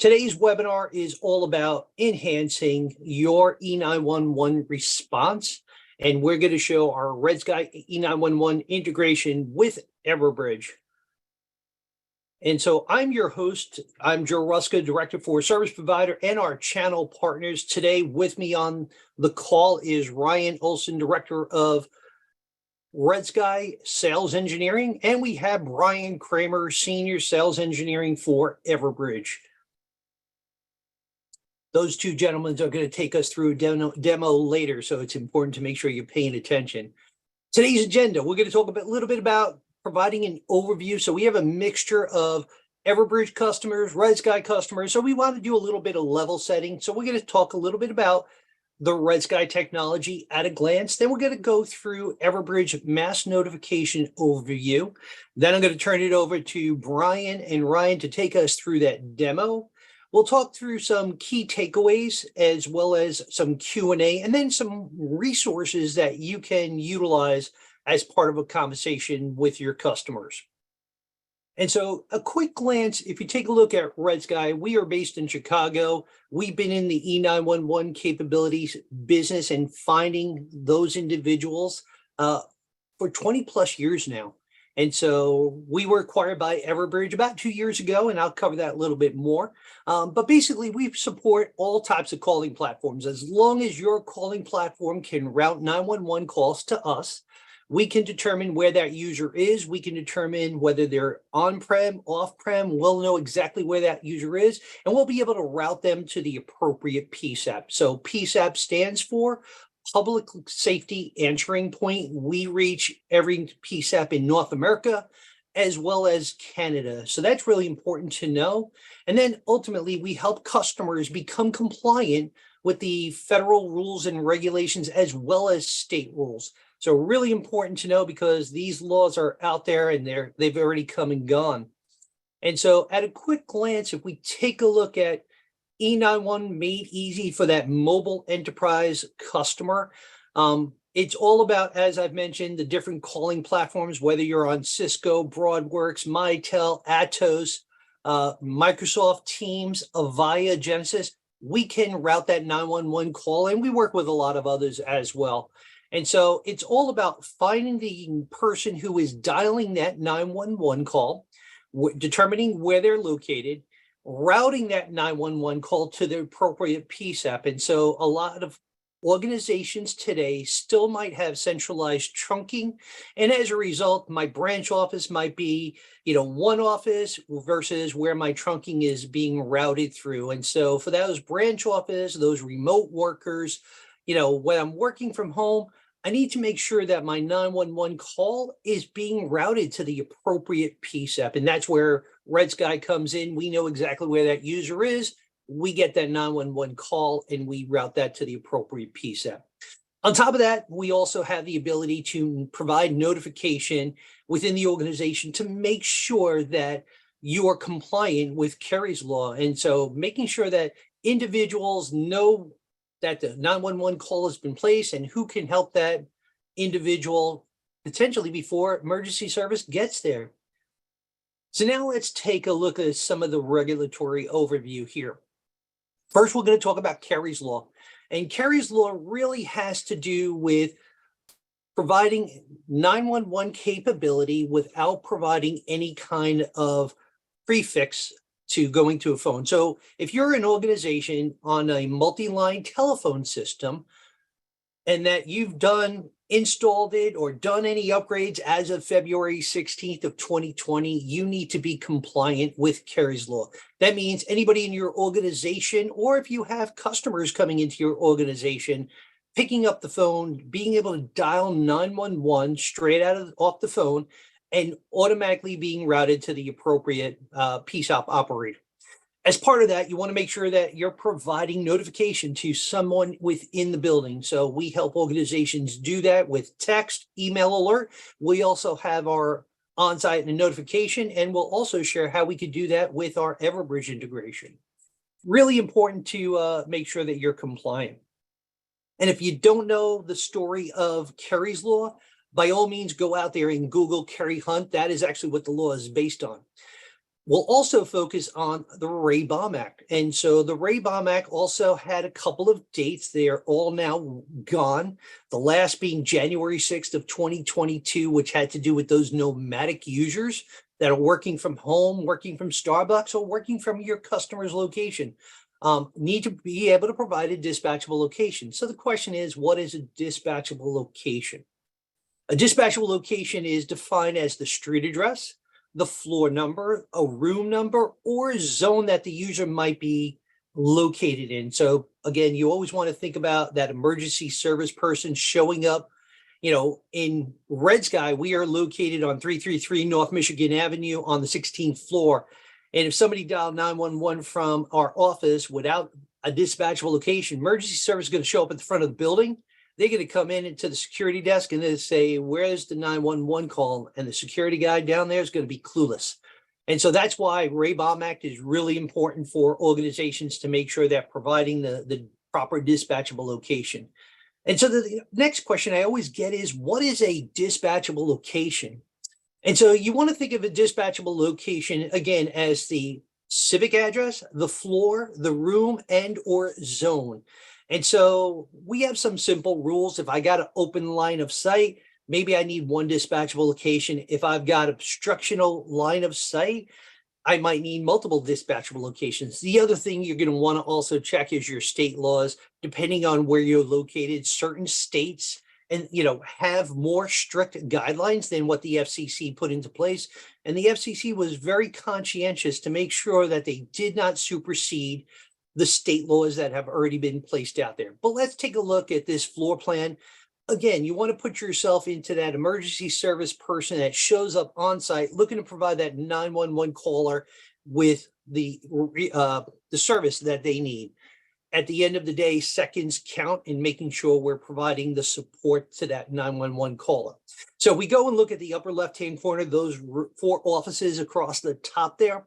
Today's webinar is all about enhancing your E911 response, and we're going to show our RedSky E911 integration with Everbridge. And so I'm your host. I'm Joe Ruska, Director for Service Provider and our channel partners. Today with me on the call is Ryan Olson, Director of RedSky Sales Engineering, and we have Brian Kramer, Senior Sales Engineering for Everbridge. Those two gentlemen are going to take us through a demo later, so it's important to make sure you're paying attention. Today's agenda, we're going to talk a little bit about providing an overview. So we have a mixture of Everbridge customers, RedSky customers, so we want to do a little bit of level setting. So we're going to talk a little bit about the RedSky technology at a glance. Then we're going to go through Everbridge mass notification overview. Then I'm going to turn it over to Brian and Ryan to take us through that demo. We'll talk through some key takeaways as well as some Q&A and then some resources that you can utilize as part of a conversation with your customers. And so a quick glance, if you take a look at RedSky, we are based in Chicago. We've been in the E911 capabilities business and finding those individuals for 20 plus years now. And so we were acquired by Everbridge about 2 years ago, and I'll cover that a little bit more. But basically, we support all types of calling platforms. As long as your calling platform can route 911 calls to us, we can determine where that user is. We can determine whether they're on-prem, off-prem. We'll know exactly where that user is, and we'll be able to route them to the appropriate PSAP. So PSAP stands for Public Safety Answering Point. We reach every PSAP in North America as well as Canada. So that's really important to know. And then ultimately, we help customers become compliant with the federal rules and regulations as well as state rules. So really important to know because these laws are out there and they've already come and gone. And so at a quick glance, if we take a look at E911 made easy for that mobile enterprise customer. It's all about, as I've mentioned, the different calling platforms, whether you're on Cisco, Broadworks, Mitel, Atos, Microsoft Teams, Avaya, Genesys. We can route that 911 call, and we work with a lot of others as well. And so it's all about finding the person who is dialing that 911 call, determining where they're located, routing that 911 call to the appropriate PSAP. And so a lot of organizations today still might have centralized trunking. And as a result, my branch office might be, one office versus where my trunking is being routed through. And so for those branch office, those remote workers, when I'm working from home, I need to make sure that my 911 call is being routed to the appropriate PSAP. And that's where RedSky comes in. We know exactly where that user is. We get that 911 call and we route that to the appropriate PSAP. On top of that, we also have the ability to provide notification within the organization to make sure that you are compliant with Kari's law. And so making sure that individuals know that the 911 call has been placed and who can help that individual potentially before emergency service gets there. So now let's take a look at some of the regulatory overview here. First, we're going to talk about Kari's law. And Kari's law really has to do with providing 911 capability without providing any kind of prefix to going to a phone. So if you're an organization on a multi-line telephone system and that you've installed it or done any upgrades as of February 16th of 2020, you need to be compliant with Kari's law. That means anybody in your organization, or if you have customers coming into your organization, picking up the phone, being able to dial 911 straight off the phone, and automatically being routed to the appropriate PSAP operator. As part of that, you want to make sure that you're providing notification to someone within the building. So we help organizations do that with text, email alert. We also have our on-site notification, and we'll also share how we could do that with our Everbridge integration. Really important to make sure that you're compliant. And if you don't know the story of Kari's law, by all means, go out there and Google Kari Hunt. That is actually what the law is based on. We'll also focus on the BAUM Act. And so the BAUM Act also had a couple of dates. They are all now gone. The last being January 6th of 2022, which had to do with those nomadic users that are working from home, working from Starbucks, or working from your customer's location. Need to be able to provide a dispatchable location. So the question is, what is a dispatchable location? A dispatchable location is defined as the street address, the floor number, a room number, or a zone that the user might be located in. So again, you always want to think about that emergency service person showing up. In RedSky, we are located on 333 North Michigan Avenue on the 16th floor. And if somebody dialed 911 from our office without a dispatchable location, emergency service is going to show up at the front of the building. They're going to come into the security desk and they say, where's the 911 call? And the security guy down there is going to be clueless. And so that's why BAUM Act is really important for organizations to make sure they're providing the proper dispatchable location. And so the next question I always get is, what is a dispatchable location? And so you want to think of a dispatchable location, again, as the civic address, the floor, the room, and or zone. And so we have some simple rules. If I got an open line of sight, maybe I need one dispatchable location. If I've got obstructional line of sight, I might need multiple dispatchable locations. The other thing you're going to want to also check is your state laws. Depending on where you're located, certain states and have more strict guidelines than what the FCC put into place. And the FCC was very conscientious to make sure that they did not supersede the state laws that have already been placed out there. But let's take a look at this floor plan. Again, you want to put yourself into that emergency service person that shows up on site looking to provide that 911 caller with the service that they need. At the end of the day, seconds count in making sure we're providing the support to that 911 caller. So we go and look at the upper left-hand corner, those 4 offices across the top there.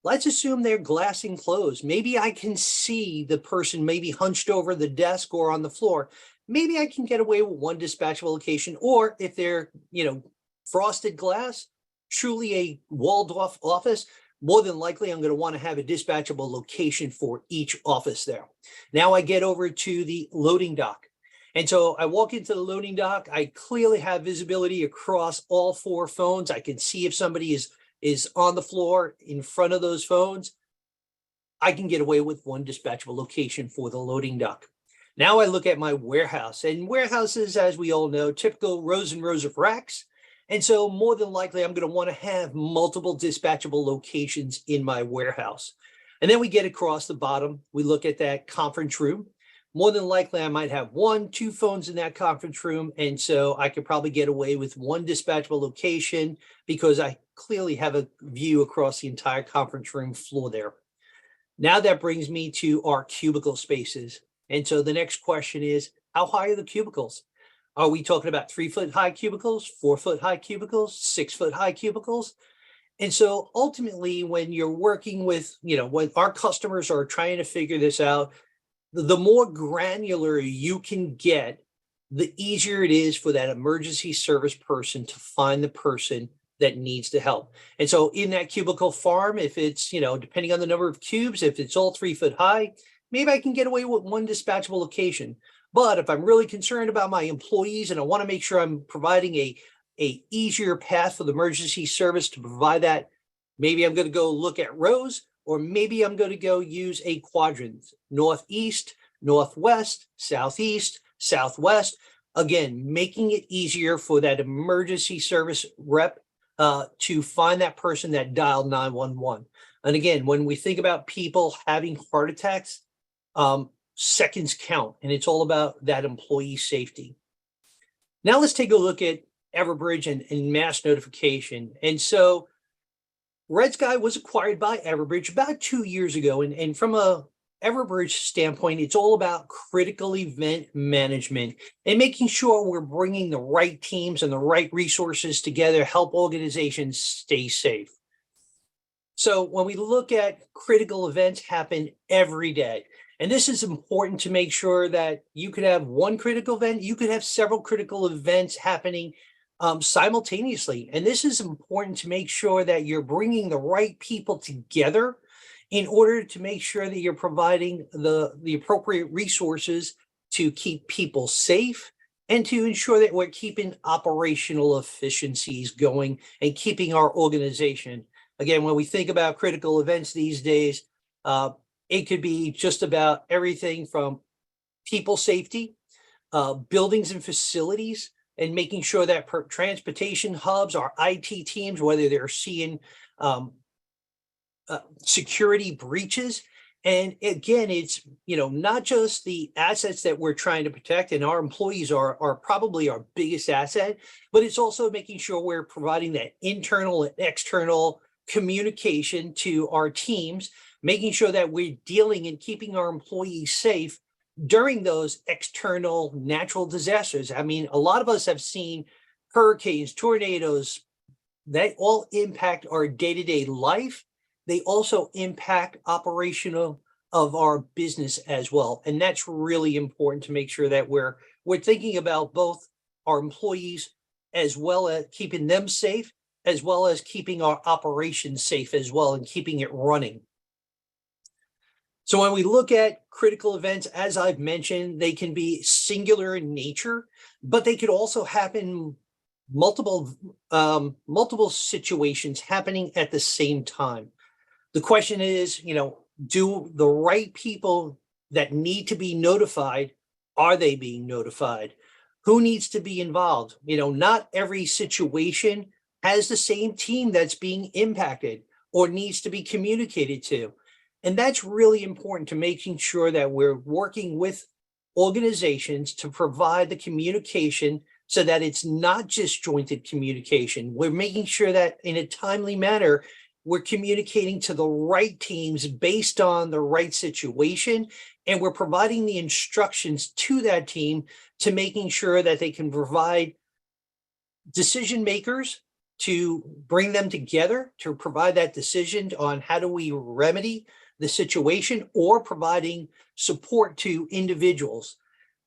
Let's assume they're glass enclosed. Maybe I can see the person maybe hunched over the desk or on the floor. Maybe I can get away with one dispatchable location, or if they're, frosted glass, truly a walled off office, more than likely I'm going to want to have a dispatchable location for each office there. Now I get over to the loading dock. And so I walk into the loading dock. I clearly have visibility across all 4 phones. I can see if somebody is on the floor in front of those phones. I can get away with one dispatchable location for the loading dock. Now I look at my warehouse, and warehouses, as we all know, typical rows and rows of racks. And so more than likely, I'm going to want to have multiple dispatchable locations in my warehouse. And then we get across the bottom. We look at that conference room. More than likely, I might have 1, 2 phones in that conference room. And so I could probably get away with one dispatchable location because I clearly have a view across the entire conference room floor there. Now that brings me to our cubicle spaces. And so the next question is, how high are the cubicles? Are we talking about 3-foot high cubicles, 4-foot high cubicles, 6-foot high cubicles? And so ultimately, when you're working with, when our customers are trying to figure this out, the more granular you can get, the easier it is for that emergency service person to find the person that needs the help. And so in that cubicle farm, if it's, depending on the number of cubes, if it's all 3-foot high, maybe I can get away with one dispatchable location. But if I'm really concerned about my employees and I want to make sure I'm providing a easier path for the emergency service to provide that, maybe I'm going to go look at rows, or maybe I'm going to go use a quadrant: northeast, northwest, southeast, southwest. Again, making it easier for that emergency service rep to find that person that dialed 911. And again, when we think about people having heart attacks, seconds count, and it's all about that employee safety. Now let's take a look at Everbridge and mass notification. And so RedSky was acquired by Everbridge about 2 years ago. And from a Everbridge standpoint, it's all about critical event management and making sure we're bringing the right teams and the right resources together, help organizations stay safe. So when we look at critical events happen every day, and this is important to make sure that you could have one critical event, you could have several critical events happening simultaneously. And this is important to make sure that you're bringing the right people together in order to make sure that you're providing the appropriate resources to keep people safe and to ensure that we're keeping operational efficiencies going and keeping our organization. Again, when we think about critical events these days, it could be just about everything from people safety, buildings and facilities, and making sure that transportation hubs, our IT teams, whether they're seeing um, security breaches. And again, it's, not just the assets that we're trying to protect, and our employees are probably our biggest asset, but it's also making sure we're providing that internal and external communication to our teams, making sure that we're dealing and keeping our employees safe during those external natural disasters. I mean, a lot of us have seen hurricanes, tornadoes, that all impact our day-to-day life. They also impact operational of our business as well. And that's really important to make sure that we're thinking about both our employees as well as keeping them safe, as well as keeping our operations safe as well and keeping it running. So when we look at critical events, as I've mentioned, they can be singular in nature, but they could also happen multiple situations happening at the same time. The question is, do the right people that need to be notified, are they being notified? Who needs to be involved? Not every situation has the same team that's being impacted or needs to be communicated to. And that's really important to making sure that we're working with organizations to provide the communication so that it's not disjointed communication. We're making sure that in a timely manner, we're communicating to the right teams based on the right situation, and we're providing the instructions to that team to making sure that they can provide decision makers to bring them together to provide that decision on how do we remedy the situation, or providing support to individuals.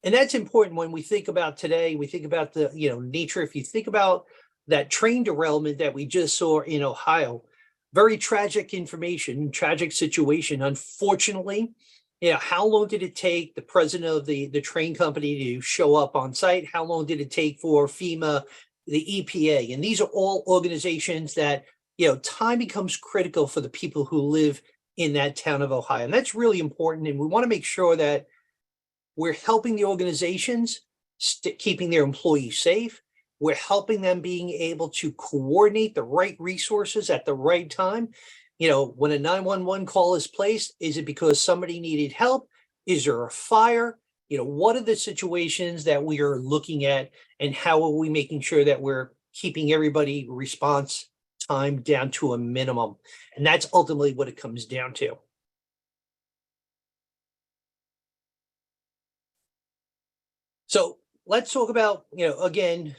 And that's important when we think about today. We think about the nature. If you think about that train derailment that we just saw in Ohio, very tragic information, tragic situation. Unfortunately, how long did it take the president of the train company to show up on site? How long did it take for FEMA, the EPA? And these are all organizations that, time becomes critical for the people who live in that town of Ohio. And that's really important. And we want to make sure that we're helping the organizations keeping their employees safe. We're helping them being able to coordinate the right resources at the right time. When a 911 call is placed, is it because somebody needed help? Is there a fire? What are the situations that we are looking at, and how are we making sure that we're keeping everybody response time down to a minimum? And that's ultimately what it comes down to. So let's talk about, again,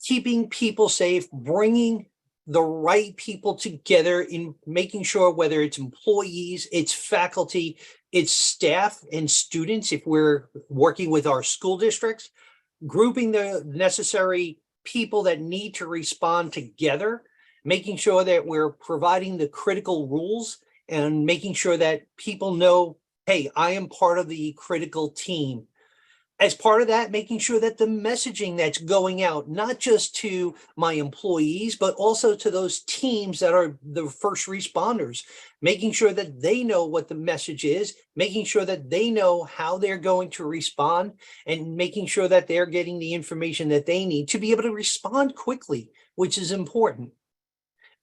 keeping people safe, bringing the right people together in making sure, whether it's employees, it's faculty, it's staff and students, if we're working with our school districts, grouping the necessary people that need to respond together, making sure that we're providing the critical rules and making sure that people know, hey, I am part of the critical team. As part of that, making sure that the messaging that's going out, not just to my employees, but also to those teams that are the first responders, making sure that they know what the message is, making sure that they know how they're going to respond, and making sure that they're getting the information that they need to be able to respond quickly, which is important.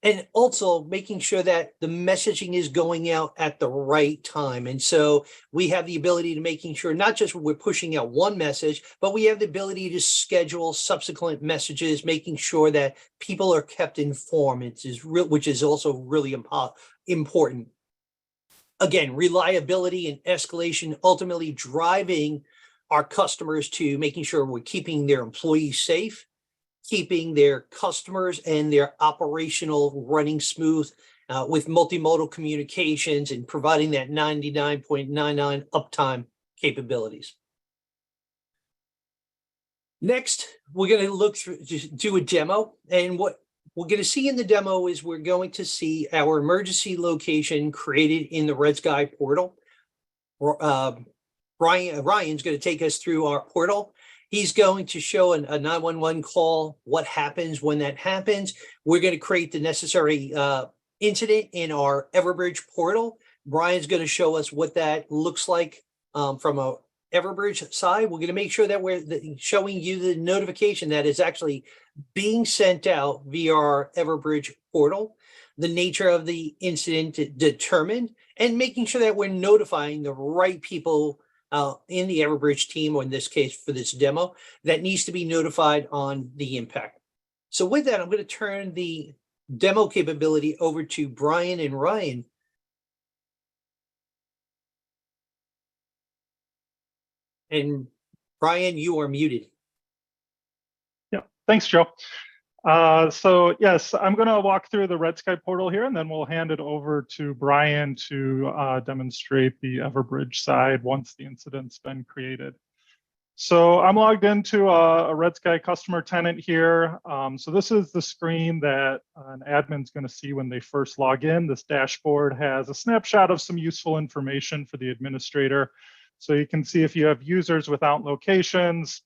And also making sure that the messaging is going out at the right time. And so we have the ability to making sure not just we're pushing out one message, but we have the ability to schedule subsequent messages, making sure that people are kept informed, which is also really important. Again, reliability and escalation, ultimately driving our customers to making sure we're keeping their employees safe, keeping their customers and their operational running smooth with multimodal communications and providing that 99.99 uptime capabilities. Next, we're going to look through, just do a demo. And what we're going to see in the demo is we're going to see our emergency location created in the RedSky portal. Ryan's going to take us through our portal. He's going to show a 911 call, what happens when that happens. We're going to create the necessary incident in our Everbridge portal. Brian's going to show us what that looks like from a Everbridge side. We're going to make sure that we're showing you the notification that is actually being sent out via our Everbridge portal, the nature of the incident determined, and making sure that we're notifying the right people in the Everbridge team, or in this case for this demo, that needs to be notified on the impact. So with that, I'm going to turn the demo capability over to Brian and Ryan. And Brian, you are muted. Yeah, thanks, Joe. So yes, I'm going to walk through the RedSky portal here, and then we'll hand it over to Brian to demonstrate the Everbridge side once the incident's been created. So I'm logged into a RedSky customer tenant here. So this is the screen that an admin's going to see when they first log in. This dashboard has a snapshot of some useful information for the administrator. So you can see if you have users without locations,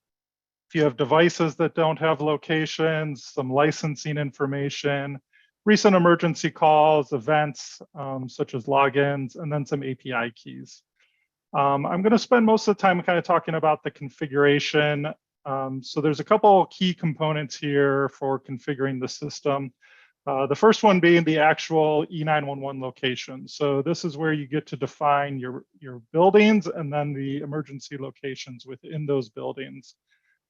if you have devices that don't have locations, some licensing information, recent emergency calls, events such as logins, and then some API keys. I'm going to spend most of the time kind of talking about the configuration. So there's a couple key components here for configuring the system. The first one being the actual E911 location. So this is where you get to define your buildings and then the emergency locations within those buildings.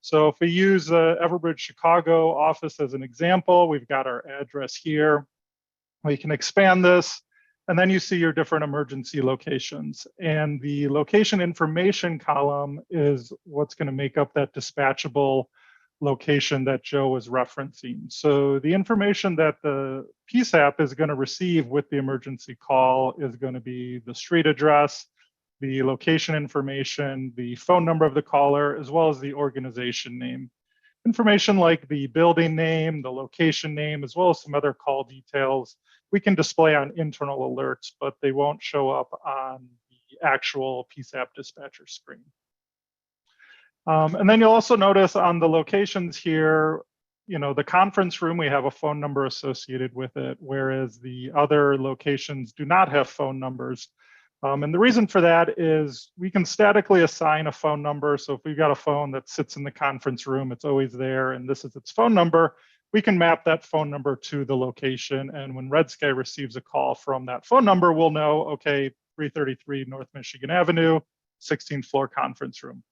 So if we use Everbridge Chicago office as an example, we've got our address here. We can expand this, and then you see your different emergency locations. And the location information column is what's going to make up that dispatchable location that Joe was referencing. So the information that the PSAP is going to receive with the emergency call is going to be the street address, the location information, the phone number of the caller, as well as the organization name. Information like the building name, the location name, as well as some other call details, we can display on internal alerts, but they won't show up on the actual PSAP dispatcher screen. And then you'll also notice on the locations here, you know, the conference room, we have a phone number associated with it, whereas the other locations do not have phone numbers. And the reason for that is we can statically assign a phone number. So if we've got a phone that sits in the conference room, it's always there, and this is its phone number, we can map that phone number to the location. And when RedSky receives a call from that phone number, we'll know, okay, 333 North Michigan Avenue, 16th floor conference room.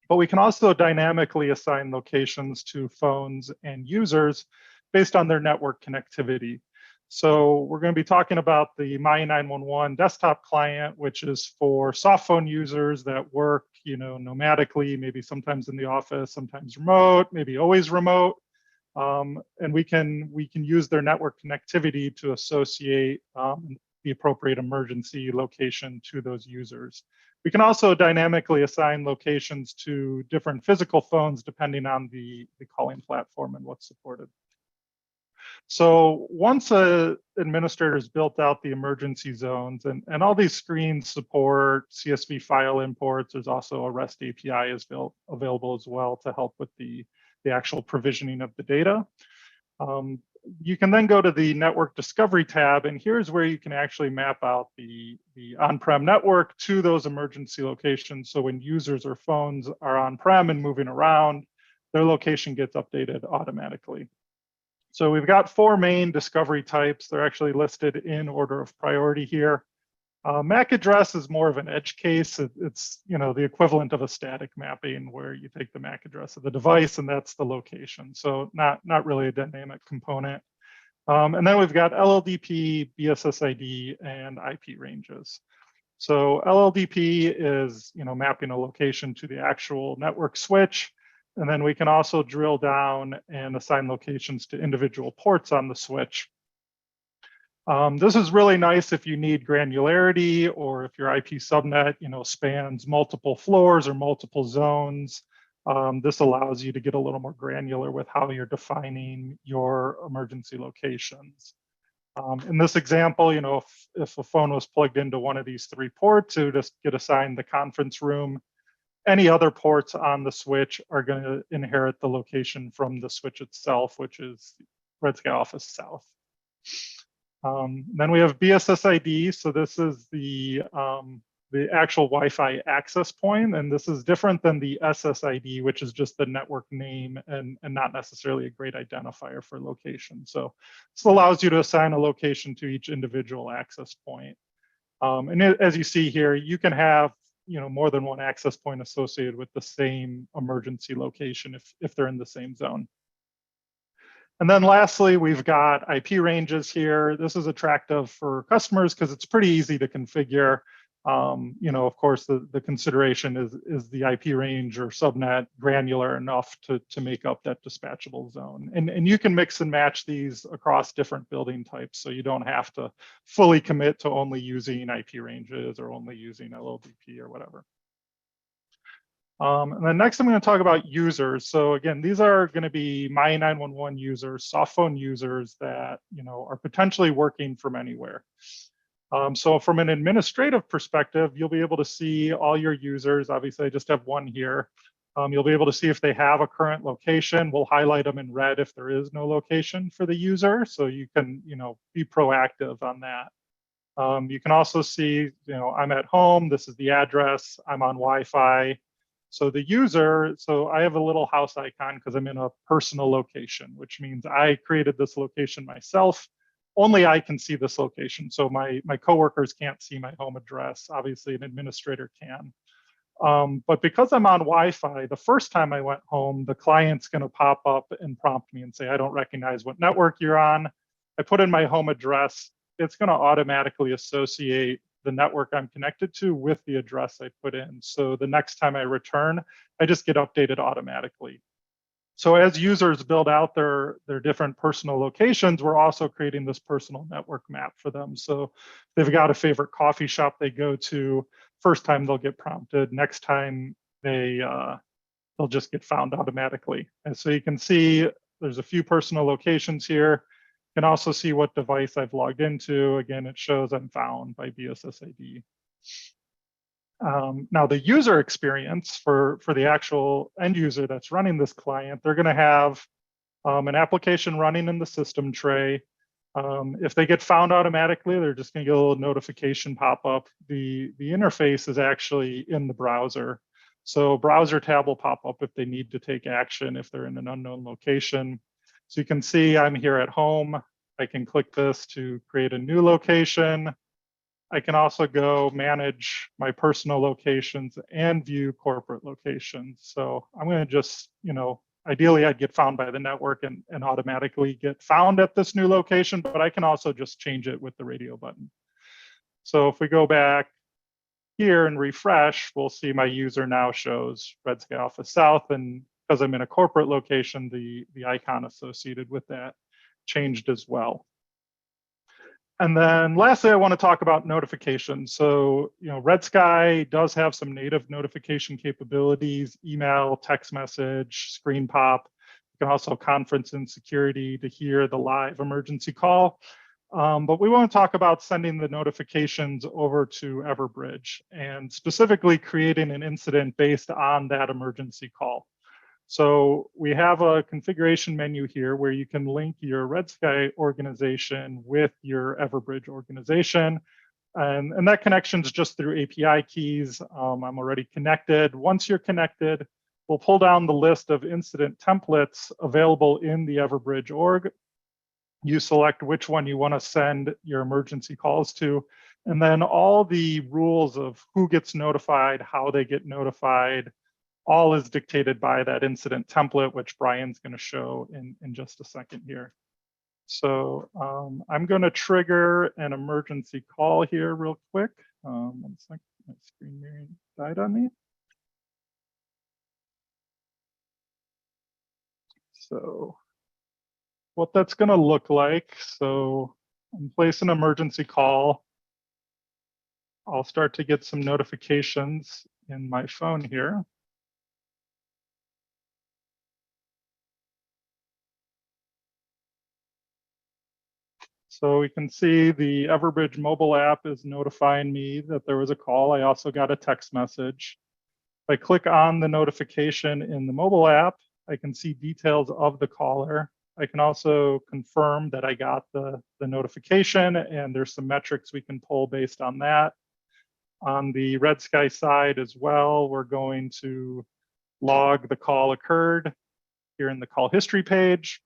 But we can also dynamically assign locations to phones and users based on their network connectivity. So we're going to be talking about the My E911 desktop client, which is for soft phone users that work, you know, nomadically, maybe sometimes in the office, sometimes remote, maybe always remote. And we can use their network connectivity to associate the appropriate emergency location to those users. We can also dynamically assign locations to different physical phones depending on the calling platform and what's supported. So once an administrator has built out the emergency zones, and all these screens support CSV file imports, there's also a REST API is available as well to help with the actual provisioning of the data. You can then go to the network discovery tab, and here's where you can actually map out the on-prem network to those emergency locations. So when users or phones are on-prem and moving around, their location gets updated automatically. So we've got 4 main discovery types. They're actually listed in order of priority here. MAC address is more of an edge case. It's, you know, the equivalent of a static mapping where you take the MAC address of the device and that's the location. So not really a dynamic component. And then we've got LLDP, BSSID, and IP ranges. So LLDP is, you know, mapping a location to the actual network switch. And then we can also drill down and assign locations to individual ports on the switch. This is really nice if you need granularity or if your IP subnet, you know, spans multiple floors or multiple zones. This allows you to get a little more granular with how you're defining your emergency locations. In this example, you know, if a phone was plugged into one of these 3 ports, it would just get assigned the conference room. Any other ports on the switch are going to inherit the location from the switch itself, which is RedSky Office South. Then we have BSSID. So this is the actual Wi-Fi access point, and this is different than the SSID, which is just the network name and not necessarily a great identifier for location. So this allows you to assign a location to each individual access point. And as you see here, you can have, you know, more than one access point associated with the same emergency location if they're in the same zone. And then lastly, we've got IP ranges here. This is attractive for customers because it's pretty easy to configure. You know, of course, the consideration is the IP range or subnet granular enough to make up that dispatchable zone. And you can mix and match these across different building types, so you don't have to fully commit to only using IP ranges or only using LLDP or whatever. And then next, I'm going to talk about users. So again, these are going to be my E911 users, soft phone users that, you know, are potentially working from anywhere. So from an administrative perspective, you'll be able to see all your users. Obviously, I just have one here. You'll be able to see if they have a current location. We'll highlight them in red if there is no location for the user, so you can, you know, be proactive on that. You can also see, you know, I'm at home. This is the address. I'm on Wi-Fi. So the user, so I have a little house icon because I'm in a personal location, which means I created this location myself. Only I can see this location. So my coworkers can't see my home address. Obviously, an administrator can. But because I'm on Wi-Fi, the first time I went home, the client's going to pop up and prompt me and say, I don't recognize what network you're on. I put in my home address. It's going to automatically associate the network I'm connected to with the address I put in. So the next time I return, I just get updated automatically. So as users build out their different personal locations, we're also creating this personal network map for them. So if they've got a favorite coffee shop they go to, first time they'll get prompted, next time they'll just get found automatically. And so you can see there's a few personal locations here. You can also see what device I've logged into. Again, it shows I'm found by BSSID. Now, the user experience for the actual end user that's running this client, they're going to have an application running in the system tray. If they get found automatically, they're just going to get a little notification pop up. The interface is actually in the browser. So browser tab will pop up if they need to take action, if they're in an unknown location. So you can see I'm here at home. I can click this to create a new location. I can also go manage my personal locations and view corporate locations. So I'm going to just, you know, ideally I'd get found by the network and automatically get found at this new location, but I can also just change it with the radio button. So if we go back here and refresh, we'll see my user now shows RedSky Office South, and because I'm in a corporate location, the icon associated with that changed as well. And then lastly, I want to talk about notifications. So, you know, RedSky does have some native notification capabilities, email, text message, screen pop. You can also conference in security to hear the live emergency call. But we want to talk about sending the notifications over to Everbridge and specifically creating an incident based on that emergency call. So we have a configuration menu here where you can link your RedSky organization with your Everbridge organization. And that connection is just through API keys. I'm already connected. Once you're connected, we'll pull down the list of incident templates available in the Everbridge org. You select which one you want to send your emergency calls to. And then all the rules of who gets notified, how they get notified, all is dictated by that incident template, which Brian's going to show in just a second here. So I'm going to trigger an emergency call here real quick. 1 second, my screen mirroring died on me. So what that's going to look like, so I'm placing an emergency call. I'll start to get some notifications in my phone here. So we can see the Everbridge mobile app is notifying me that there was a call. I also got a text message. If I click on the notification in the mobile app, I can see details of the caller. I can also confirm that I got the notification, and there's some metrics we can pull based on that. On the RedSky side as well, we're going to log the call occurred here in the call history page.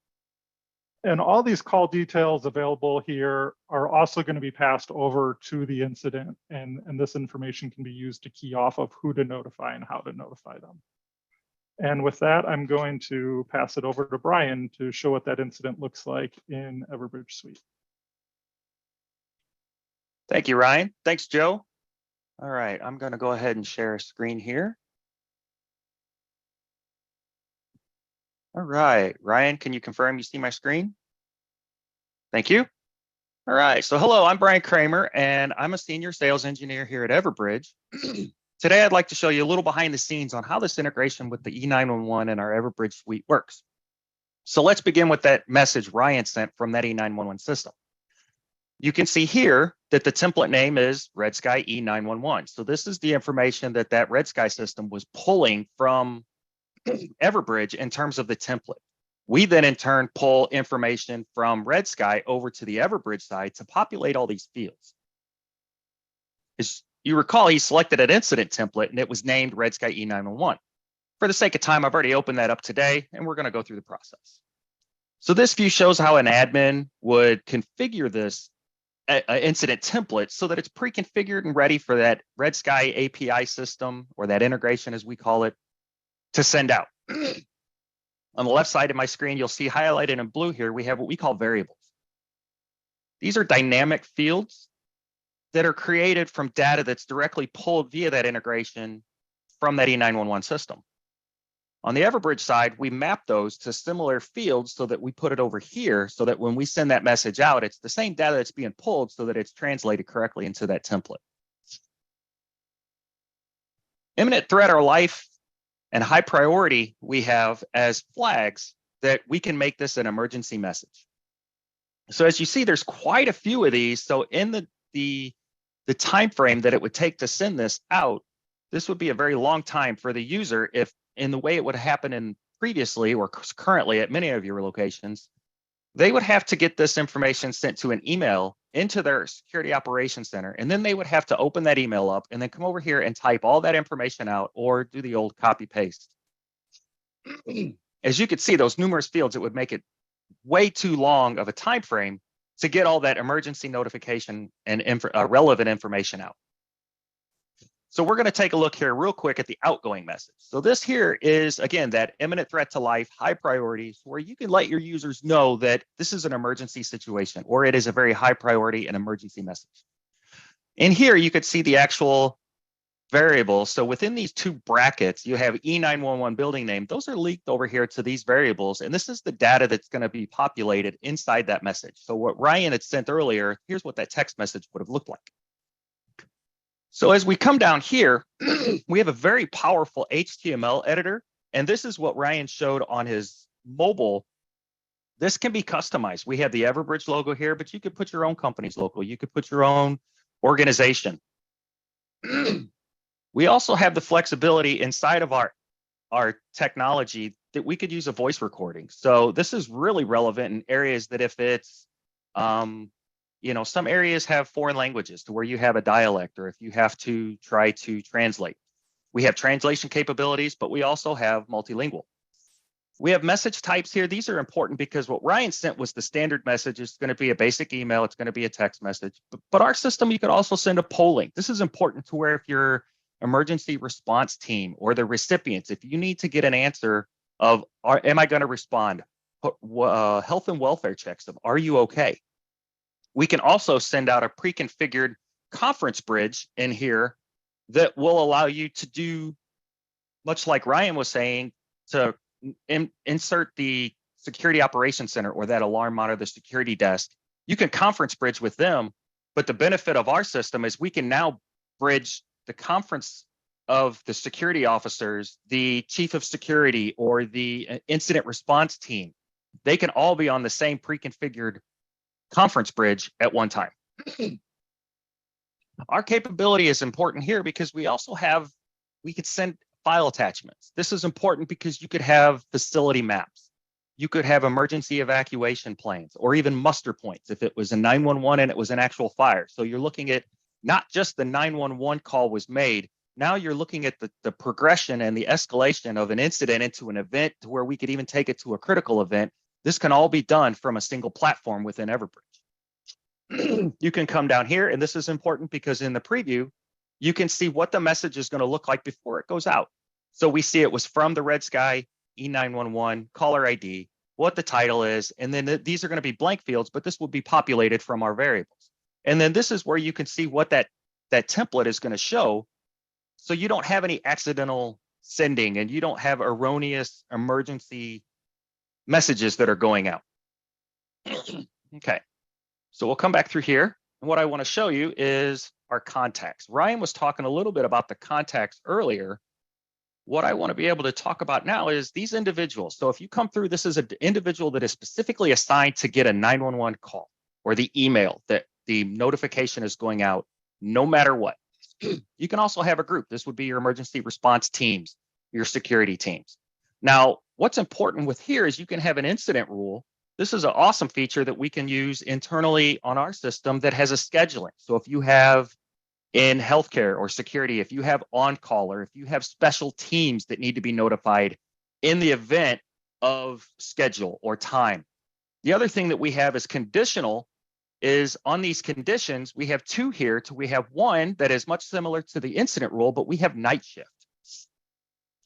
And all these call details available here are also going to be passed over to the incident. And this information can be used to key off of who to notify and how to notify them. And with that, I'm going to pass it over to Brian to show what that incident looks like in Everbridge Suite. Thank you, Ryan. Thanks, Joe. All right, I'm going to go ahead and share a screen here. All right, Ryan, can you confirm you see my screen? Thank you. All right, so hello, I'm Brian Kramer, and I'm a senior sales engineer here at Everbridge. Today, I'd like to show you a little behind the scenes on how this integration with the E911 and our Everbridge suite works. So let's begin with that message Ryan sent from that E911 system. You can see here that the template name is RedSky E911. So this is the information that RedSky system was pulling from Everbridge in terms of the template. We then in turn pull information from RedSky over to the Everbridge side to populate all these fields. As you recall, he selected an incident template and it was named RedSky E911. For the sake of time, I've already opened that up today and we're going to go through the process. So this view shows how an admin would configure this incident template so that it's pre-configured and ready for that RedSky API system, or that integration as we call it, to send out. On the left side of my screen, you'll see highlighted in blue here, we have what we call variables. These are dynamic fields that are created from data that's directly pulled via that integration from that E911 system. On the Everbridge side, we map those to similar fields so that we put it over here so that when we send that message out, it's the same data that's being pulled so that it's translated correctly into that template. Imminent threat or life and high priority we have as flags that we can make this an emergency message. So as you see, there's quite a few of these. So in the time frame that it would take to send this out, this would be a very long time for the user if, in the way it would happen in previously or currently at many of your locations, they would have to get this information sent to an email into their security operations center, and then they would have to open that email up and then come over here and type all that information out or do the old copy paste. As you could see, those numerous fields, it would make it way too long of a time frame to get all that emergency notification and relevant information out. So we're going to take a look here real quick at the outgoing message. So this here is, again, that imminent threat to life, high priorities, where you can let your users know that this is an emergency situation or it is a very high priority and emergency message. In here, you could see the actual variables. So within these two brackets, you have E911 building name. Those are leaked over here to these variables. And this is the data that's going to be populated inside that message. So what Ryan had sent earlier, here's what that text message would have looked like. So as we come down here, we have a very powerful HTML editor, and this is what Ryan showed on his mobile. This can be customized. We have the Everbridge logo here, but you could put your own company's logo. You could put your own organization. We also have the flexibility inside of our technology that we could use a voice recording. So this is really relevant in areas that if it's some areas have foreign languages to where you have a dialect, or if you have to try to translate. We have translation capabilities, but we also have multilingual. We have message types here. These are important because what Ryan sent was the standard message. It's going to be a basic email. It's going to be a text message. But our system, you could also send a polling. This is important to where if your emergency response team or the recipients, if you need to get an answer of, am I going to respond? Health and welfare checks of, are you okay? We can also send out a pre-configured conference bridge in here that will allow you to do, much like Ryan was saying, to insert the security operations center or that alarm monitor, the security desk. You can conference bridge with them, but the benefit of our system is we can now bridge the conference of the security officers, the chief of security, or the incident response team. They can all be on the same pre-configured conference bridge at one time. Our capability is important here because we could send file attachments. This is important because you could have facility maps. You could have emergency evacuation plans or even muster points if it was a 911 and it was an actual fire. So you're looking at not just the 911 call was made. Now you're looking at the progression and the escalation of an incident into an event to where we could even take it to a critical event. This can all be done from a single platform within Everbridge. You can come down here, and this is important because in the preview, you can see what the message is going to look like before it goes out. So we see it was from the RedSky E911 caller ID, what the title is, and then these are going to be blank fields, but this will be populated from our variables. And then this is where you can see what that template is going to show. So you don't have any accidental sending and you don't have erroneous emergency messages that are going out. Okay, so we'll come back through here. And what I want to show you is our contacts. Ryan was talking a little bit about the contacts earlier. What I want to be able to talk about now is these individuals. So if you come through, this is an individual that is specifically assigned to get a 911 call or the email that the notification is going out no matter what. You can also have a group. This would be your emergency response teams, your security teams. Now, what's important with here is you can have an incident rule. This is an awesome feature that we can use internally on our system that has a scheduling. So if you have in healthcare or security, if you have on-call or if you have special teams that need to be notified in the event of schedule or time. The other thing that we have is conditional is on these conditions, we have two here. We have one that is much similar to the incident rule, but we have night shift.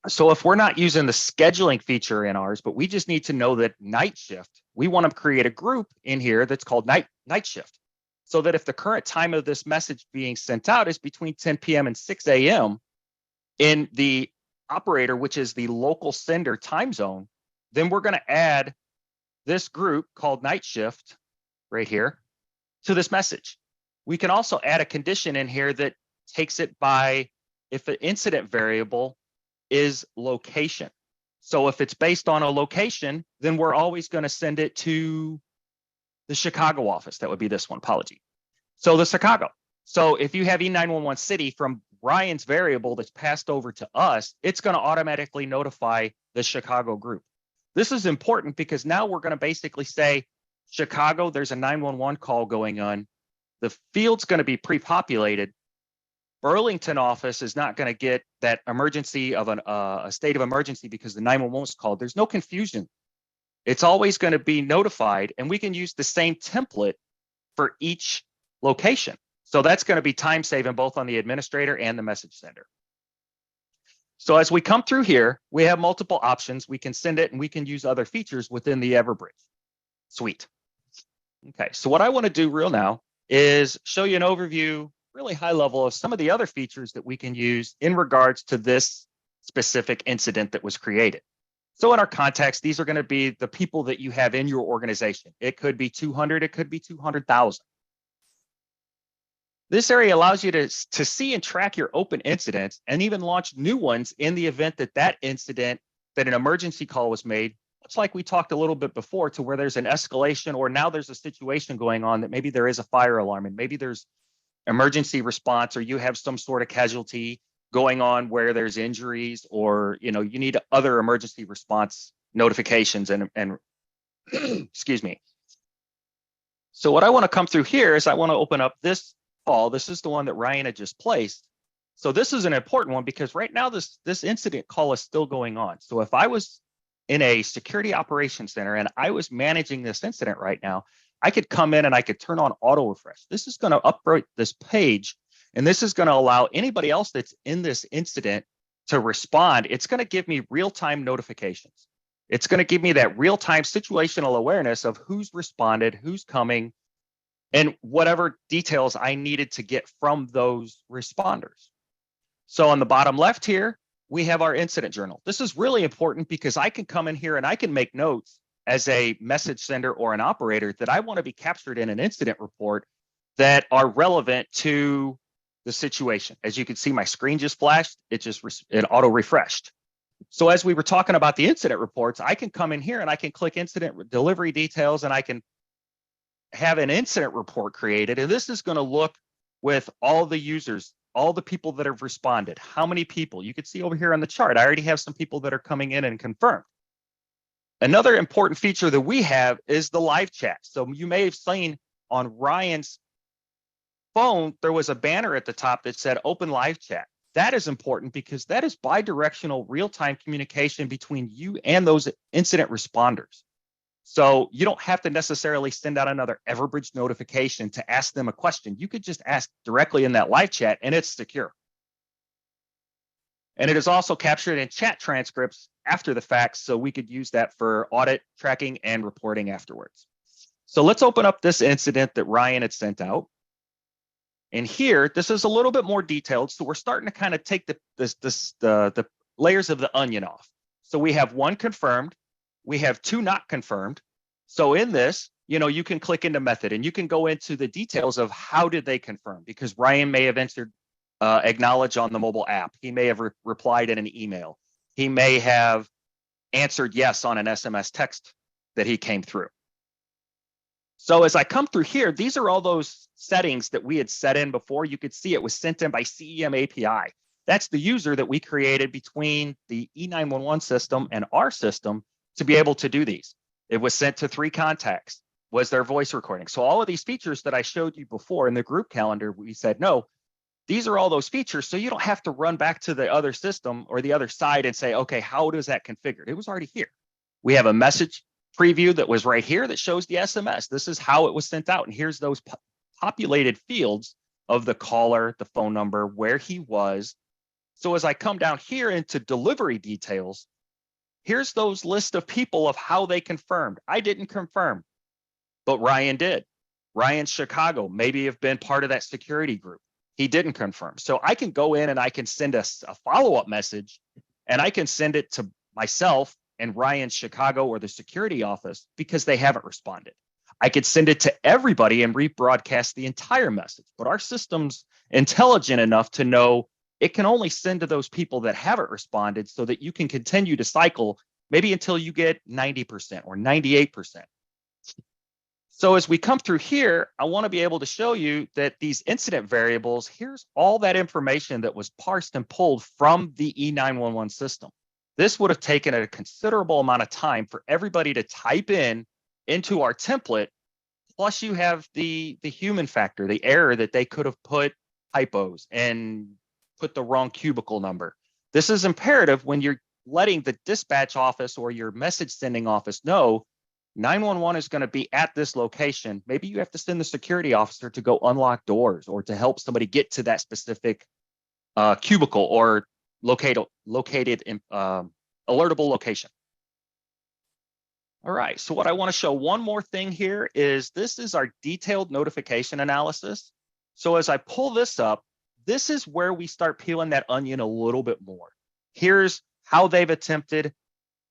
So if we're not using the scheduling feature in ours, but we just need to know that night shift, we want to create a group in here that's called night shift. So that if the current time of this message being sent out is between 10 p.m. and 6 a.m. in the operator, which is the local sender time zone, then we're going to add this group called night shift right here to this message. We can also add a condition in here that takes it by if the incident variable is location. So if it's based on a location, then we're always going to send it to the Chicago office. That would be this one, apology. So the Chicago. So if you have E911 city from Ryan's variable that's passed over to us, it's going to automatically notify the Chicago group. This is important because now we're going to basically say, Chicago, there's a 911 call going on. The field's going to be pre-populated. Burlington office is not going to get that emergency of a state of emergency because the 911 was called. There's no confusion. It's always going to be notified, and we can use the same template for each location. So that's going to be time saving both on the administrator and the message sender. So as we come through here, we have multiple options. We can send it and we can use other features within the Everbridge suite. Okay, so what I want to do real now is show you an overview, really high level, of some of the other features that we can use in regards to this specific incident that was created. So in our context, these are going to be the people that you have in your organization. It could be 200, it could be 200,000. This area allows you to see and track your open incidents and even launch new ones in the event that that incident, that an emergency call was made, much like we talked a little bit before, to where there's an escalation or now there's a situation going on that maybe there is a fire alarm and maybe there's emergency response or you have some sort of casualty going on where there's injuries or you need other emergency response notifications and excuse me. So what I want to come through here is I want to open up this call. This is the one that Ryan had just placed. So this is an important one because right now this incident call is still going on. So if I was in a security operations center and I was managing this incident right now, I could come in and I could turn on auto refresh. This is going to update this page, and this is going to allow anybody else that's in this incident to respond. It's going to give me real-time notifications. It's going to give me that real-time situational awareness of who's responded, who's coming, and whatever details I needed to get from those responders. So on the bottom left here, we have our incident journal. This is really important because I can come in here and I can make notes as a message sender or an operator that I want to be captured in an incident report that are relevant to the situation. As you can see, my screen just flashed. It auto refreshed. So as we were talking about the incident reports, I can come in here and I can click incident delivery details and I can have an incident report created, and this is going to look with all the users, all the people that have responded. How many people? You can see over here on the chart, I already have some people that are coming in and confirmed. Another important feature that we have is the live chat. So you may have seen on Ryan's phone, there was a banner at the top that said open live chat. That is important because that is bi-directional real-time communication between you and those incident responders. So you don't have to necessarily send out another Everbridge notification to ask them a question. You could just ask directly in that live chat and it's secure. And it is also captured in chat transcripts after the fact, so we could use that for audit, tracking, and reporting afterwards. So let's open up this incident that Ryan had sent out. And here, this is a little bit more detailed. So we're starting to kind of take the layers of the onion off. So we have one confirmed, we have two not confirmed. So in this, you can click into method and you can go into the details of how did they confirm, because Ryan may have entered acknowledge on the mobile app. He may have replied in an email. He may have answered yes on an SMS text that he came through. So as I come through here, these are all those settings that we had set in before. You could see it was sent in by CEM API. That's the user that we created between the E911 system and our system to be able to do these. It was sent to 3 contacts, was their voice recording. So all of these features that I showed you before in the group calendar, we said, no, these are all those features. So you don't have to run back to the other system or the other side and say, okay, how does that configure? It was already here. We have a message preview that was right here that shows the SMS. This is how it was sent out. And here's those populated fields of the caller, the phone number, where he was. So as I come down here into delivery details, here's those list of people of how they confirmed. I didn't confirm, but Ryan did. Ryan Chicago maybe have been part of that security group. He didn't confirm. So I can go in and I can send a follow-up message, and I can send it to myself and Ryan Chicago or the security office because they haven't responded. I could send it to everybody and rebroadcast the entire message, but our system's intelligent enough to know it can only send to those people that haven't responded so that you can continue to cycle maybe until you get 90% or 98%. So as we come through here, I want to be able to show you that these incident variables, here's all that information that was parsed and pulled from the E911 system. This would have taken a considerable amount of time for everybody to type into our template. Plus you have the human factor, the error that they could have put typos and put the wrong cubicle number. This is imperative when you're letting the dispatch office or your message sending office know 911 is going to be at this location. Maybe you have to send the security officer to go unlock doors or to help somebody get to that specific cubicle or located in alertable location. All right, so what I want to show one more thing here is this is our detailed notification analysis. So as I pull this up, this is where we start peeling that onion a little bit more. Here's how they've attempted.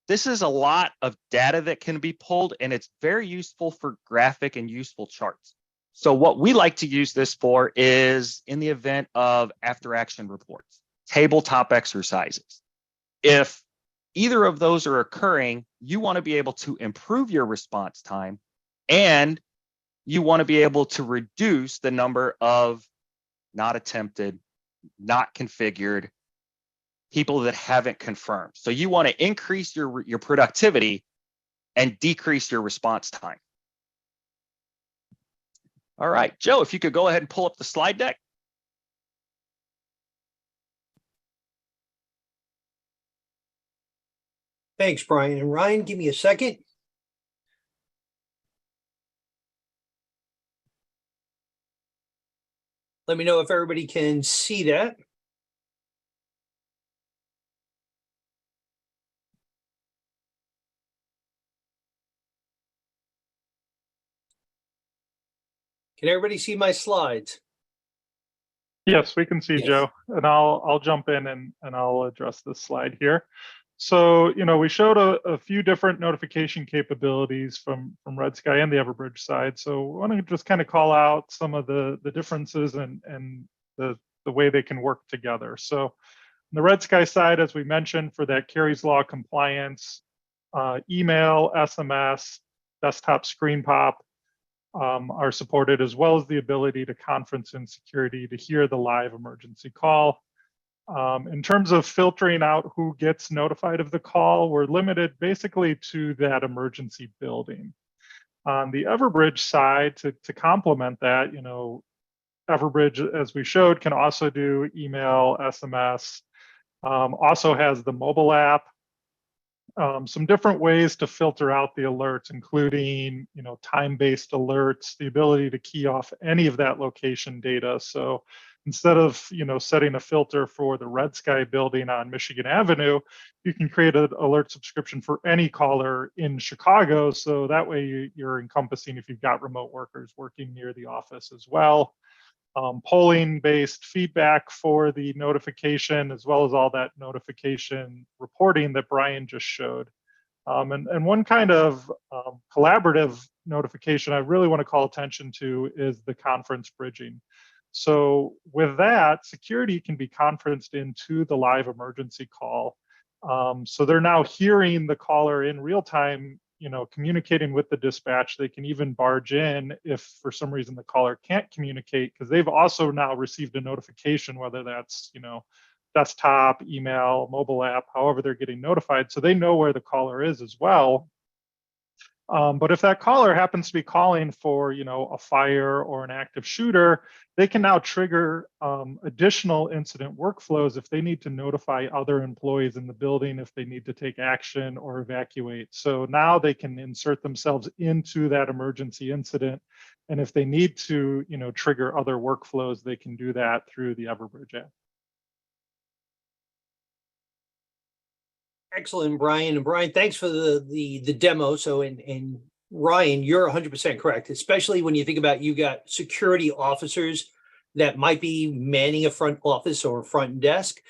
This is a lot of data that can be pulled, and it's very useful for graphic and useful charts. So what we like to use this for is in the event of after action reports, tabletop exercises. If either of those are occurring, you want to be able to improve your response time, and you want to be able to reduce the number of not attempted, not configured, people that haven't confirmed. So you want to increase your productivity and decrease your response time. All right, Joe, if you could go ahead and pull up the slide deck. Thanks, Brian. And Ryan, give me a second. Let me know if everybody can see that. Can everybody see my slides? Yes, we can see, Yes. Joe, and I'll jump in and I'll address this slide here. So, we showed a few different notification capabilities from RedSky and the Everbridge side. So I want to just kind of call out some of the differences and the way they can work together. So on the RedSky side, as we mentioned, for that Kari's Law compliance, email, SMS, desktop screen pop, are supported, as well as the ability to conference in security to hear the live emergency call. In terms of filtering out who gets notified of the call, we're limited basically to that emergency building. On the Everbridge side, to complement that, Everbridge, as we showed, can also do email, SMS, also has the mobile app, some different ways to filter out the alerts, including, time-based alerts, the ability to key off any of that location data. So instead of, setting a filter for the RedSky building on Michigan Avenue, you can create an alert subscription for any caller in Chicago. So that way you're encompassing if you've got remote workers working near the office as well. Polling-based feedback for the notification, as well as all that notification reporting that Brian just showed. And one kind of collaborative notification I really want to call attention to is the conference bridging. So with that, security can be conferenced into the live emergency call. So they're now hearing the caller in real time, communicating with the dispatch. They can even barge in if for some reason the caller can't communicate, because they've also now received a notification, whether that's, desktop, email, mobile app, however they're getting notified. So they know where the caller is as well. But if that caller happens to be calling for, a fire or an active shooter, they can now trigger additional incident workflows if they need to notify other employees in the building, if they need to take action or evacuate. So now they can insert themselves into that emergency incident. And if they need to, trigger other workflows, they can do that through the Everbridge app. Excellent, Brian. And Brian, thanks for the demo. So, and Ryan, you're 100% correct, especially when you think about you got security officers that might be manning a front office or front desk,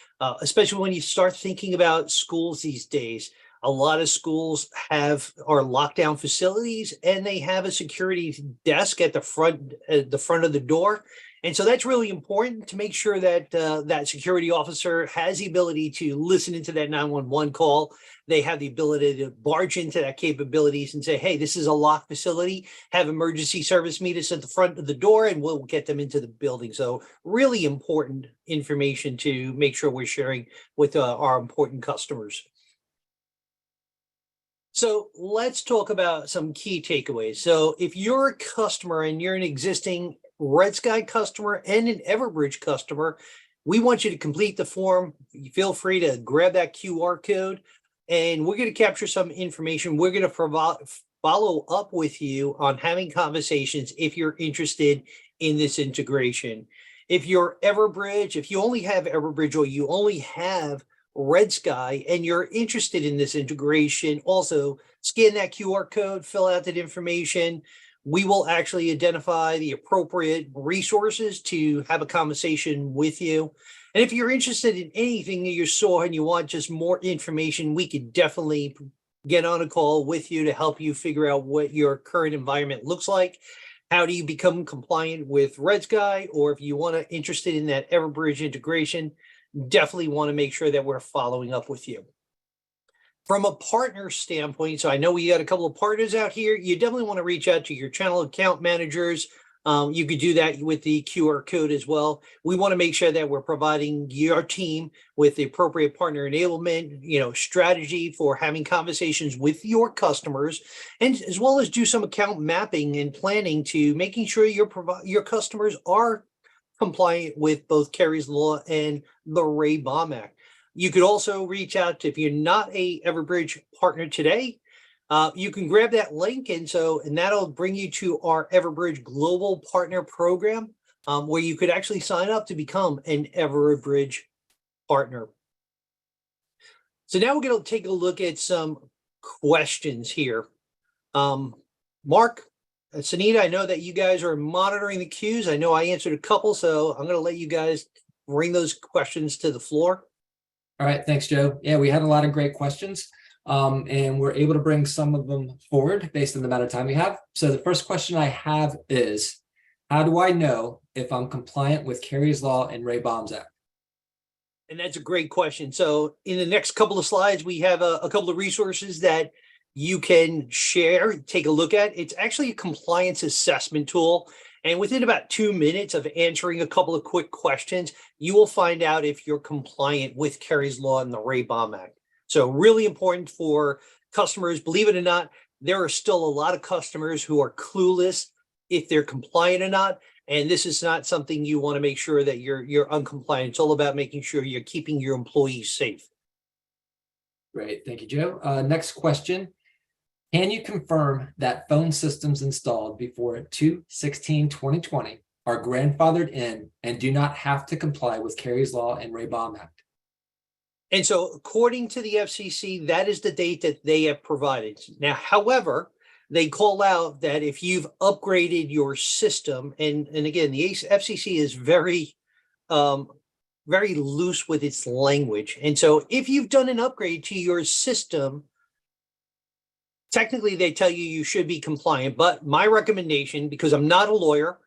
especially when you start thinking about schools these days. A lot of schools are lockdown facilities, and they have a security desk at the front of the door. And so that's really important to make sure that that security officer has the ability to listen into that 911 call. They have the ability to barge into that capabilities and say, hey, this is a locked facility, have emergency service meet us at the front of the door, and we'll get them into the building. So really important information to make sure we're sharing with our important customers. So let's talk about some key takeaways. So if you're a customer and you're an existing RedSky customer and an Everbridge customer, we want you to complete the form. Feel free to grab that QR code, and we're going to capture some information. We're going to follow up with you on having conversations if you're interested in this integration. If you're Everbridge, if you only have Everbridge or you only have RedSky and you're interested in this integration, also scan that QR code, fill out that information. We will actually identify the appropriate resources to have a conversation with you. And if you're interested in anything that you saw and you want just more information, we could definitely get on a call with you to help you figure out what your current environment looks like. How do you become compliant with RedSky? Or if you want to interested in that Everbridge integration, definitely want to make sure that we're following up with you. From a partner standpoint, so I know we got a couple of partners out here, you definitely want to reach out to your channel account managers. You could do that with the QR code as well. We want to make sure that we're providing your team with the appropriate partner enablement, strategy for having conversations with your customers, and as well as do some account mapping and planning to making sure your customers are compliant with both Kari's Law and the BAUM Act. You could also reach out to, if you're not a Everbridge partner today, you can grab that link, and that'll bring you to our Everbridge Global Partner Program, where you could actually sign up to become an Everbridge partner. So now we're going to take a look at some questions here. Mark, Sunita, I know that you guys are monitoring the queues. I know I answered a couple, so I'm going to let you guys bring those questions to the floor. All right, thanks, Joe. Yeah, we had a lot of great questions, and we're able to bring some of them forward based on the amount of time we have. So the first question I have is, how do I know if I'm compliant with Kari's Law and BAUM's Act? And that's a great question. So in the next couple of slides, we have a couple of resources that you can share, take a look at. It's actually a compliance assessment tool. And within about 2 minutes of answering a couple of quick questions, you will find out if you're compliant with Kari's Law and the BAUM Act. So really important for customers. Believe it or not, there are still a lot of customers who are clueless if they're compliant or not. And this is not something you want to make sure that you're uncompliant. It's all about making sure you're keeping your employees safe. Great, thank you, Joe. Next question. Can you confirm that phone systems installed before 2/16/2020 are grandfathered in and do not have to comply with Kari's Law and BAUM Act? And so according to the FCC, that is the date that they have provided. Now, however, they call out that if you've upgraded your system, and again, the FCC is very loose with its language. And so if you've done an upgrade to your system, technically they tell you you should be compliant. But my recommendation, because I'm not a lawyer,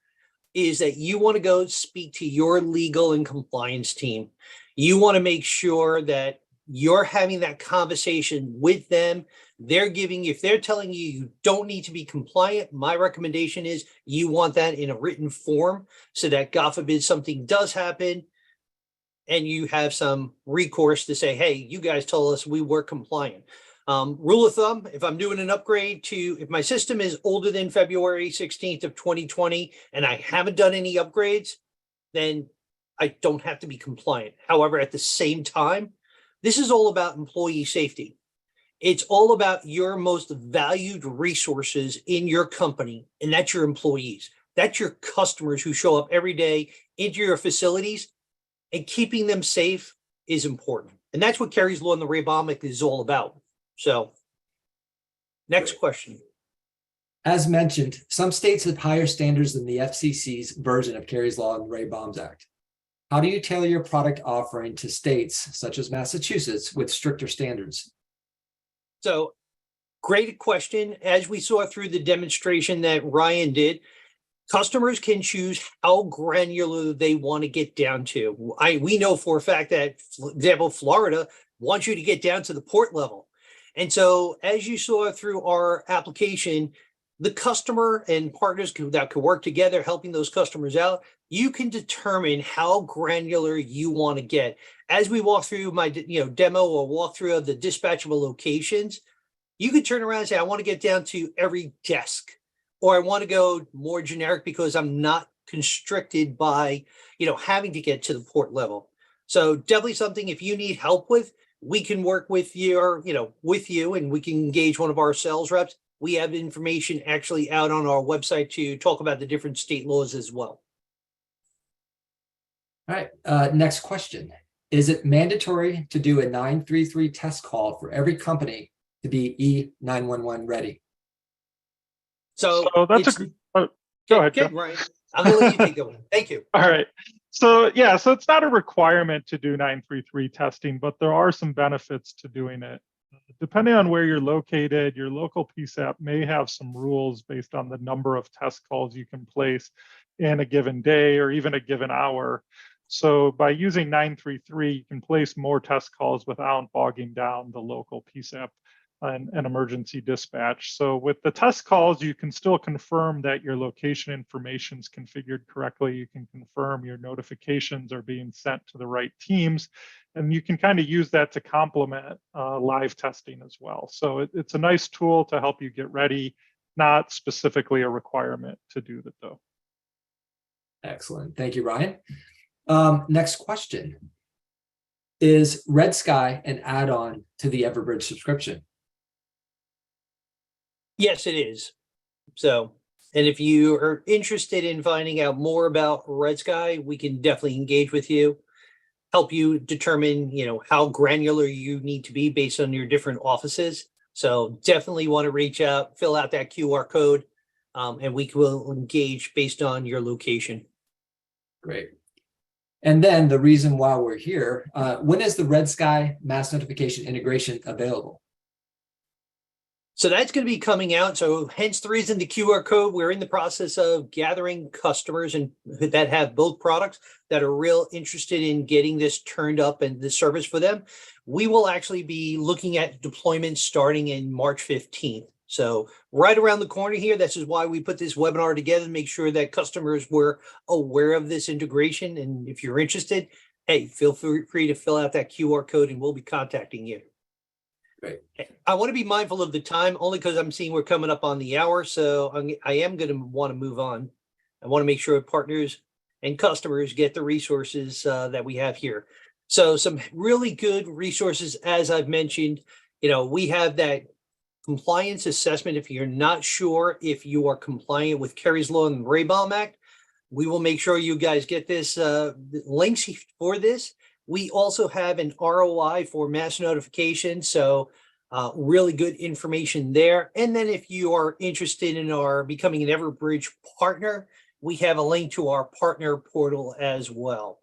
is that you want to go speak to your legal and compliance team. You want to make sure that you're having that conversation with them. If they're telling you you don't need to be compliant, my recommendation is you want that in a written form so that God forbid something does happen and you have some recourse to say, hey, you guys told us we were compliant. Rule of thumb, if I'm doing an upgrade if my system is older than February 16th of 2020 and I haven't done any upgrades, then I don't have to be compliant. However, at the same time, this is all about employee safety. It's all about your most valued resources in your company, and that's your employees. That's your customers who show up every day into your facilities, and keeping them safe is important. And that's what Kari's Law and the BAUM Act is all about. So, next question. As mentioned, some states have higher standards than the FCC's version of Kari's Law and the BAUM Act. How do you tailor your product offering to states such as Massachusetts with stricter standards? So, great question. As we saw through the demonstration that Ryan did, customers can choose how granular they want to get down to. We know for a fact that, for example, Florida wants you to get down to the port level. And so as you saw through our application, the customer and partners that could work together, helping those customers out, you can determine how granular you want to get. As we walk through my demo or walkthrough of the dispatchable locations, you could turn around and say, I want to get down to every desk, or I want to go more generic because I'm not constricted by, having to get to the port level. So definitely something, if you need help with, we can work with you, and we can engage one of our sales reps. We have information actually out on our website to talk about the different state laws as well. All right, next question. Is it mandatory to do a 933 test call for every company to be E911 ready? So that's go ahead, Joe. Right. I'm going to let you take that one. Thank you. All right. So it's not a requirement to do 933 testing, but there are some benefits to doing it. Depending on where you're located, your local PSAP may have some rules based on the number of test calls you can place in a given day or even a given hour. So by using 933, you can place more test calls without bogging down the local PSAP and emergency dispatch. So with the test calls, you can still confirm that your location information is configured correctly. You can confirm your notifications are being sent to the right teams, and you can kind of use that to complement live testing as well. So it's a nice tool to help you get ready, not specifically a requirement to do that though. Excellent. Thank you, Ryan. Next question. Is RedSky an add-on to the Everbridge subscription? Yes, it is. So, and if you are interested in finding out more about RedSky, we can definitely engage with you, help you determine, how granular you need to be based on your different offices. So definitely want to reach out, fill out that QR code, and we will engage based on your location. Great. And then the reason why we're here, when is the RedSky mass notification integration available? So that's going to be coming out. So hence the reason the QR code, we're in the process of gathering customers and that have both products that are real interested in getting this turned up and the service for them. We will actually be looking at deployment starting in March 15th. So right around the corner here, this is why we put this webinar together to make sure that customers were aware of this integration. And if you're interested, hey, feel free to fill out that QR code and we'll be contacting you. Great. I want to be mindful of the time only because I'm seeing we're coming up on the hour. So I am going to want to move on. I want to make sure partners and customers get the resources that we have here. So some really good resources, as I've mentioned, we have that compliance assessment. If you're not sure if you are compliant with Kari's Law and the BAUM Act, we will make sure you guys get this links for this. We also have an ROI for mass notification. So really good information there. And then if you are interested in becoming an Everbridge partner, we have a link to our partner portal as well.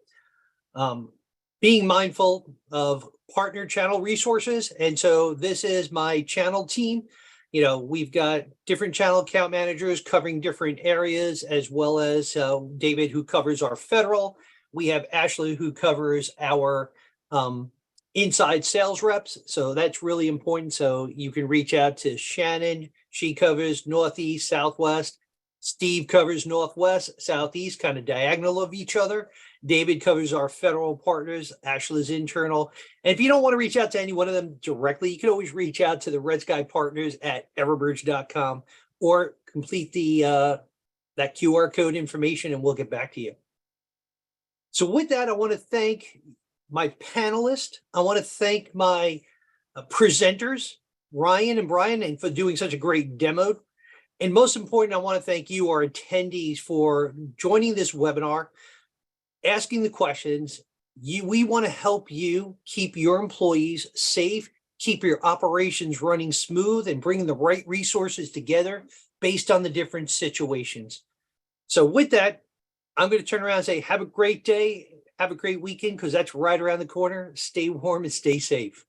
Being mindful of partner channel resources. And so this is my channel team. We've got different channel account managers covering different areas, as well as David, who covers our federal. We have Ashley, who covers our inside sales reps. So that's really important. So you can reach out to Shannon. She covers Northeast, Southwest. Steve covers Northwest, Southeast, kind of diagonal of each other. David covers our federal partners. Ashley's internal. And if you don't want to reach out to any one of them directly, you can always reach out to the RedSky partners at everbridge.com or complete that QR code information and we'll get back to you. So with that, I want to thank my panelists. I want to thank my presenters, Ryan and Brian, and for doing such a great demo. And most important, I want to thank you, our attendees, for joining this webinar, asking the questions. We want to help you keep your employees safe, keep your operations running smooth, and bringing the right resources together based on the different situations. So with that, I'm going to turn around and say, have a great day, have a great weekend, because that's right around the corner. Stay warm and stay safe.